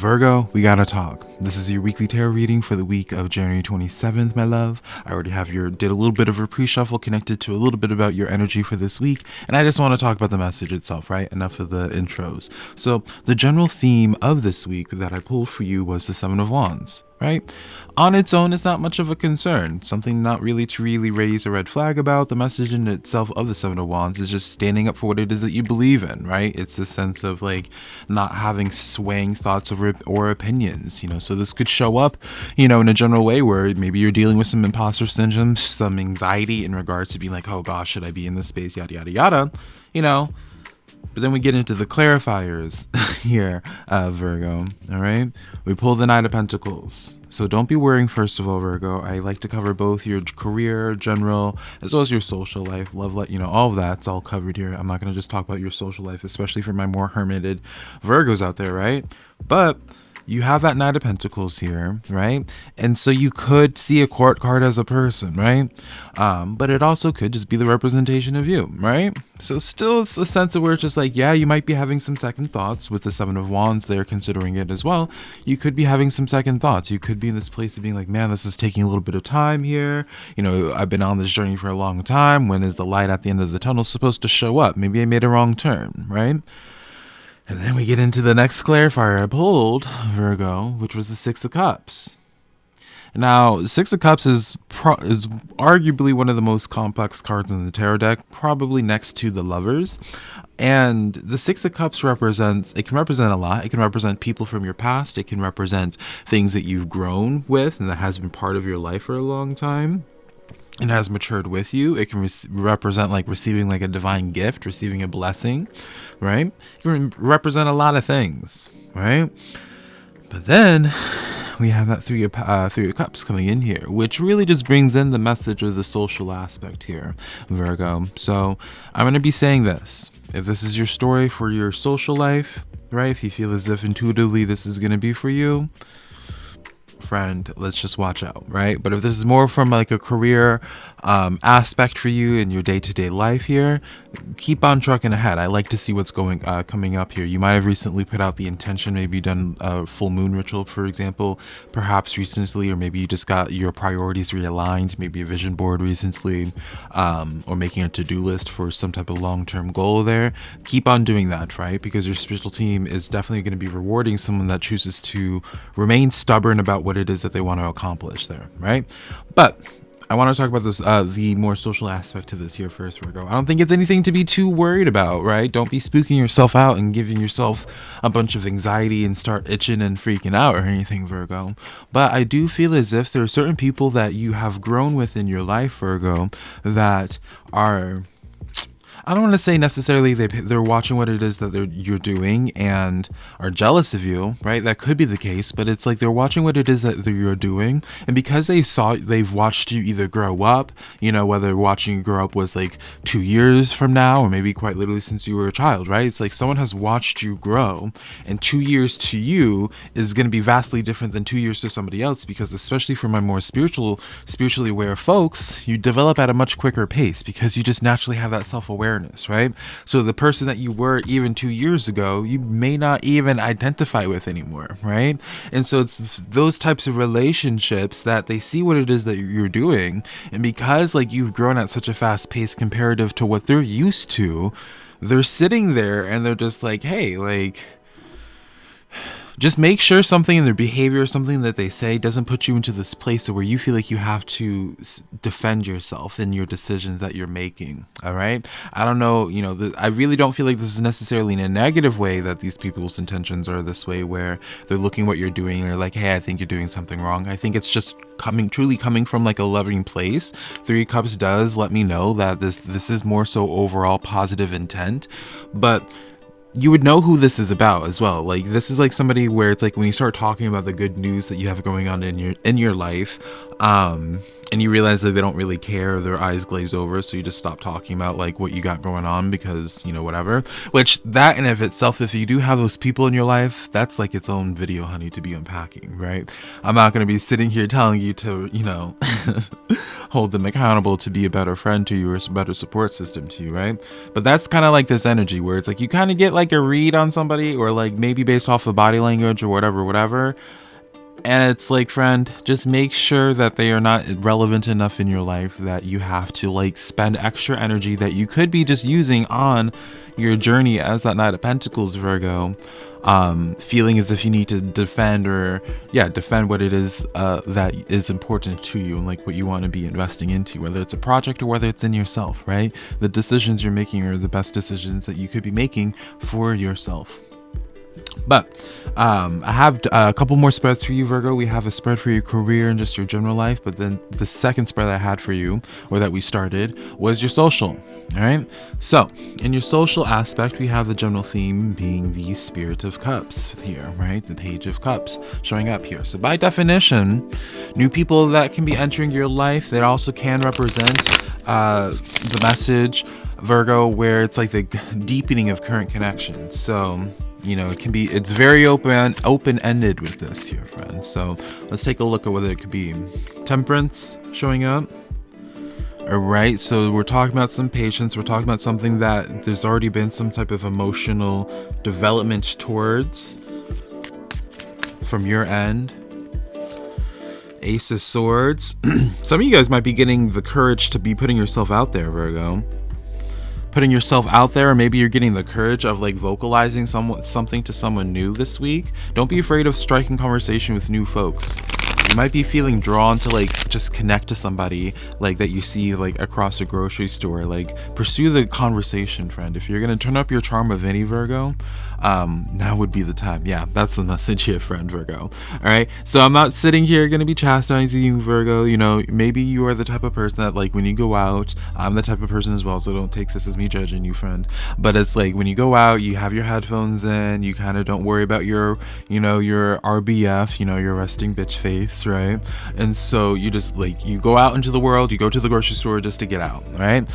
Virgo, we gotta talk. This is your weekly tarot reading for the week of January 27th, my love. I already did a little bit of a pre-shuffle connected to a little bit about your energy for this week, and I just want to talk about the message itself, right? Enough of the intros. So the general theme of this week that I pulled for you was the Seven of Wands, right? On its own, it's not much of a concern. Something not really to really raise a red flag about. The message in itself of the Seven of Wands is just standing up for what it is that you believe in, right? It's the sense of like not having swaying thoughts or opinions, so this could show up, in a general way where maybe you're dealing with some imposter syndrome, some anxiety in regards to being like, oh gosh, should I be in this space, yada, yada, yada, But then we get into the clarifiers here, Virgo, all right? We pull the Knight of Pentacles. So don't be worrying, first of all, Virgo. I like to cover both your career, general, as well as your social life, love life, all of that's all covered here. I'm not going to just talk about your social life, especially for my more hermited Virgos out there, right? But you have that Knight of Pentacles here, right? And so you could see a court card as a person, right? But it also could just be the representation of you, right? So still it's the sense of where it's just like, yeah, you might be having some second thoughts with the Seven of Wands there, considering it as well. You could be having some second thoughts. You could be in this place of being like, man, this is taking a little bit of time here. I've been on this journey for a long time. When is the light at the end of the tunnel supposed to show up? Maybe I made a wrong turn, right? And then we get into the next clarifier I pulled, Virgo, which was the Six of Cups. Now, Six of Cups is arguably one of the most complex cards in the tarot deck, probably next to the Lovers. And the Six of Cups can represent a lot. It can represent people from your past. It can represent things that you've grown with and that has been part of your life for a long time. It has matured with you. It can represent like receiving like a divine gift, receiving a blessing, right? It can represent a lot of things, right? But then we have that Three of Cups coming in here, which really just brings in the message of the social aspect here, Virgo. So I'm going to be saying this. If this is your story for your social life, right? If you feel as if intuitively this is going to be for you, friend, let's just watch out, right? But if this is more from like a career aspect for you in your day-to-day life here, keep on trucking ahead. I like to see what's coming up here. You might have recently put out the intention, maybe done a full moon ritual, for example, perhaps recently, or maybe you just got your priorities realigned, maybe a vision board recently, or making a to-do list for some type of long-term goal there. Keep on doing that, right? Because your spiritual team is definitely going to be rewarding someone that chooses to remain stubborn about what it is that they want to accomplish there, right? But I want to talk about this, the more social aspect to this here first, Virgo. I don't think it's anything to be too worried about, right? Don't be spooking yourself out and giving yourself a bunch of anxiety and start itching and freaking out or anything, Virgo. But I do feel as if there are certain people that you have grown with in your life, Virgo, that are, I don't want to say necessarily they're watching what it is that you're doing and are jealous of you, right? That could be the case, but it's like they're watching what it is that you're doing, and because they've watched you either grow up, whether watching you grow up was like 2 years from now, or maybe quite literally since you were a child, right? It's like someone has watched you grow, and 2 years to you is going to be vastly different than 2 years to somebody else, because especially for my more spiritually aware folks, you develop at a much quicker pace because you just naturally have that self-awareness, right? So the person that you were even 2 years ago, you may not even identify with anymore, right? And so it's those types of relationships that they see what it is that you're doing, and because like you've grown at such a fast pace comparative to what they're used to, they're sitting there and they're just like, hey, like, just make sure something in their behavior, something that they say, doesn't put you into this place where you feel like you have to defend yourself in your decisions that you're making. All right. I don't know. I really don't feel like this is necessarily in a negative way that these people's intentions are this way, where they're looking what you're doing and they're like, hey, I think you're doing something wrong. I think it's just truly coming from like a loving place. Three of Cups does let me know that this is more so overall positive intent, but you would know who this is about as well. Like, this is like somebody where it's like when you start talking about the good news that you have going on in your life, and you realize that they don't really care, their eyes glaze over, so you just stop talking about like what you got going on because, you know, whatever. Which, that in of itself, if you do have those people in your life, that's like its own video, honey, to be unpacking, right? I'm not going to be sitting here telling you to, you know, hold them accountable to be a better friend to you or a better support system to you, right? But that's kind of like this energy where it's like you kind of get like a read on somebody, or like maybe based off of body language or whatever. And it's like, friend, just make sure that they are not relevant enough in your life that you have to like spend extra energy that you could be just using on your journey as that Knight of Pentacles, Virgo, feeling as if you need to defend what it is that is important to you and like what you want to be investing into, whether it's a project or whether it's in yourself, right? The decisions you're making are the best decisions that you could be making for yourself. But I have a couple more spreads for you, Virgo. We have a spread for your career and just your general life, but then the second spread I had for you, or that we started, was your social. All right, so in your social aspect, we have the general theme being the Spirit of Cups here, right? The Page of Cups showing up here. So by definition, new people that can be entering your life, that also can represent the message, Virgo, where it's like the deepening of current connections. So, you know, it's very open-ended with this here, friends. So let's take a look at whether it could be Temperance showing up. All right, so we're talking about some patience. We're talking about something that there's already been some type of emotional development towards from your end. Ace of Swords. Some of you guys might be getting the courage to be putting yourself out there, Virgo. Putting yourself out there, or maybe you're getting the courage of like vocalizing something to someone new this week. Don't be afraid of striking conversation with new folks. You might be feeling drawn to like just connect to somebody like that you see like across the grocery store. Like, pursue the conversation, friend. If you're gonna turn up your charm of any, Virgo, now would be the time. Yeah, that's the message here, friend, Virgo. All right, so I'm not sitting here gonna be chastising you, Virgo. You know, maybe you are the type of person that like when you go out, I'm the type of person as well, so don't take this as me judging you, friend. But it's like when you go out, you have your headphones in, you kind of don't worry about your, you know, your RBF, you know, your resting bitch face, right? And so you just like, you go out into the world, you go to the grocery store just to get out, right?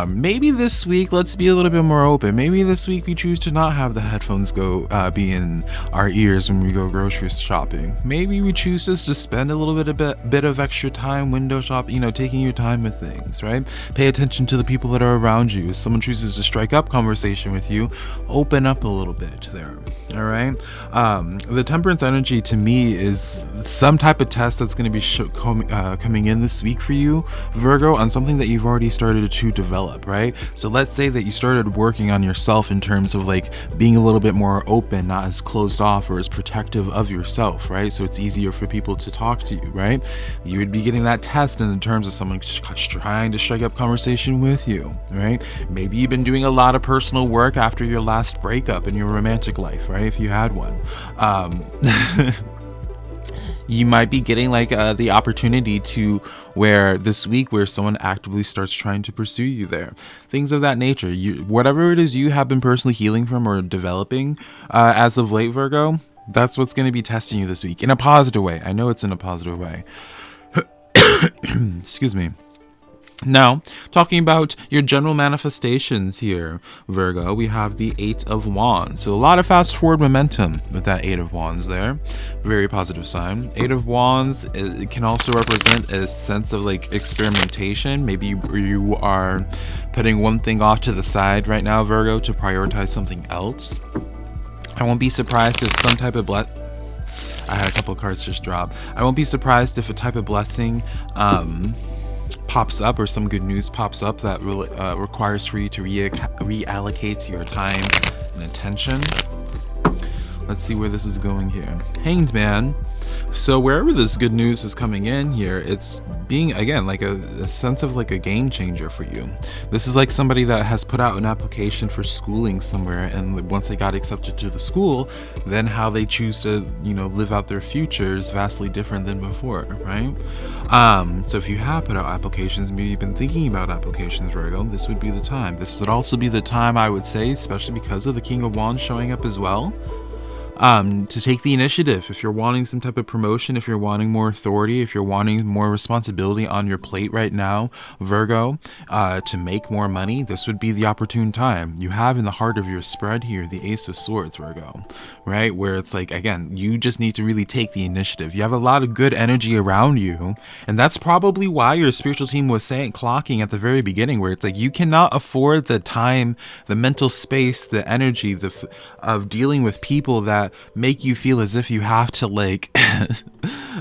Maybe this week, let's be a little bit more open. Maybe this week we choose to not have the headphones go be in our ears when we go grocery shopping. Maybe we choose just to spend a little bit of extra time window shopping, you know, taking your time with things, right? Pay attention to the people that are around you. If someone chooses to strike up conversation with you, open up a little bit there. All right. The Temperance energy to me is some type of test that's going to be coming in this week for you, Virgo, on something that you've already started to develop, right? So let's say that you started working on yourself in terms of like being a little bit more open, not as closed off or as protective of yourself, right? So it's easier for people to talk to you, right? You would be getting that test in terms of someone trying to strike up conversation with you, right? Maybe you've been doing a lot of personal work after your last breakup in your romantic life, right? If you had one. You might be getting like the opportunity to where this week where someone actively starts trying to pursue you there, things of that nature. Whatever it is you have been personally healing from or developing as of late, Virgo, that's what's going to be testing you this week in a positive way. I know it's in a positive way. Excuse me. Now, talking about your general manifestations here, Virgo, we have the Eight of Wands. So a lot of fast forward momentum with that Eight of Wands there. Very positive sign. Eight of Wands, it can also represent a sense of like experimentation. Maybe you are putting one thing off to the side right now, Virgo, to prioritize something else. I won't be surprised if some type of I had a couple of cards just drop. I won't be surprised if a type of blessing pops up, or some good news pops up that requires for you to reallocate your time and attention. Let's see where this is going here. Hanged Man. So wherever this good news is coming in here, it's being, again, like a sense of like a game changer for you. This is like somebody that has put out an application for schooling somewhere, and once they got accepted to the school, then how they choose to, you know, live out their future is vastly different than before, right? So if you have put out applications, maybe you've been thinking about applications, Virgo, this would be the time. This would also be the time, I would say, especially because of the King of Wands showing up as well, to take the initiative. If you're wanting some type of promotion, if you're wanting more authority, if you're wanting more responsibility on your plate right now, Virgo, to make more money, this would be the opportune time. You have in the heart of your spread here the Ace of Swords, Virgo, right? Where it's like, again, you just need to really take the initiative. You have a lot of good energy around you, and that's probably why your spiritual team was saying, clocking at the very beginning, where it's like you cannot afford the time, the mental space, the energy, of dealing with people that make you feel as if you have to like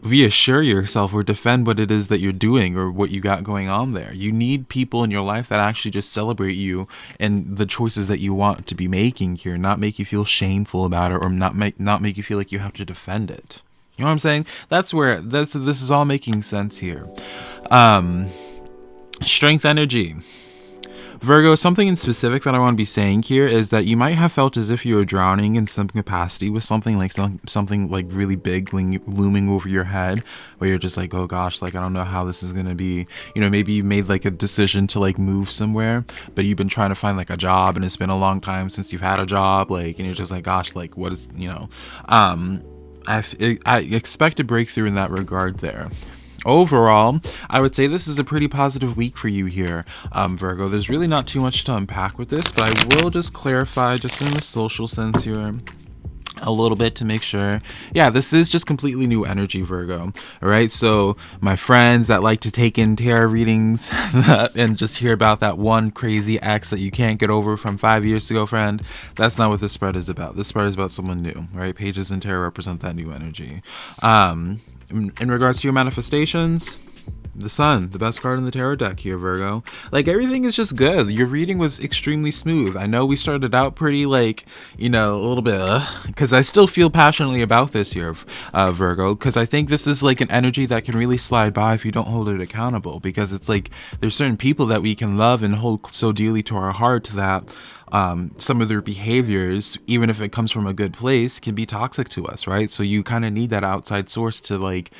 reassure yourself or defend what it is that you're doing or what you got going on there. You need people in your life that actually just celebrate you and the choices that you want to be making here, not make you feel shameful about it, or not make you feel like you have to defend it. You know what I'm saying? That's where this is all making sense here. Strength energy. Virgo, something in specific that I want to be saying here is that you might have felt as if you were drowning in some capacity with something like really big looming over your head, where you're just like, oh gosh, like I don't know how this is gonna be. You know, maybe you made like a decision to like move somewhere, but you've been trying to find like a job, and it's been a long time since you've had a job, like, and you're just like, gosh, like what is, you know, I expect a breakthrough in that regard there. Overall, I would say this is a pretty positive week for you here, Virgo. There's really not too much to unpack with this, but I will just clarify just in the social sense here a little bit to make sure. Yeah, this is just completely new energy, Virgo. All right, so my friends that like to take in tarot readings and just hear about that one crazy ex that you can't get over from 5 years ago, friend, that's not what this spread is about. This spread is about someone new, right? Pages in tarot represent that new energy. In regards to your manifestations, the Sun, the best card in the tarot deck here, Virgo. Like, everything is just good. Your reading was extremely smooth. I know we started out pretty, like, you know, a little bit, because I still feel passionately about this here, Virgo, because I think this is like an energy that can really slide by if you don't hold it accountable, because it's like there's certain people that we can love and hold so dearly to our heart that some of their behaviors, even if it comes from a good place, can be toxic to us, right? So you kind of need that outside source to like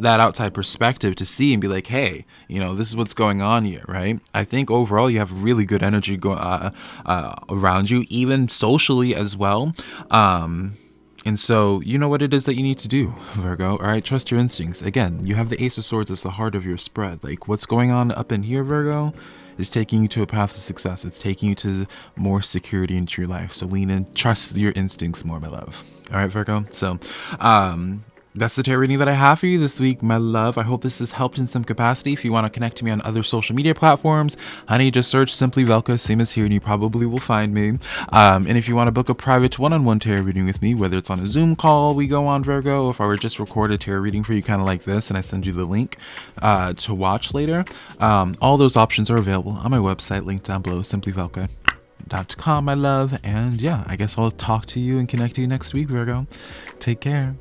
that outside perspective to see and be like, hey, you know, this is what's going on here, right? I think overall you have really good energy around you, even socially as well. And so you know what it is that you need to do, Virgo. All right, trust your instincts. Again, you have the Ace of Swords as the heart of your spread. Like, what's going on up in here, Virgo, is taking you to a path of success. It's taking you to more security into your life. So lean in, trust your instincts more, my love. All right, Virgo. So, that's the tarot reading that I have for you this week, my love. I hope this has helped in some capacity. If you want to connect to me on other social media platforms, honey, just search SimplyVelca, same as here, and you probably will find me. And if you want to book a private one-on-one tarot reading with me, whether it's on a Zoom call we go on, Virgo, if I were just record a tarot reading for you kind of like this and I send you the link to watch later, all those options are available on my website, linked down below, SimplyVelca.com, my love. And yeah, I guess I'll talk to you and connect to you next week, Virgo. Take care.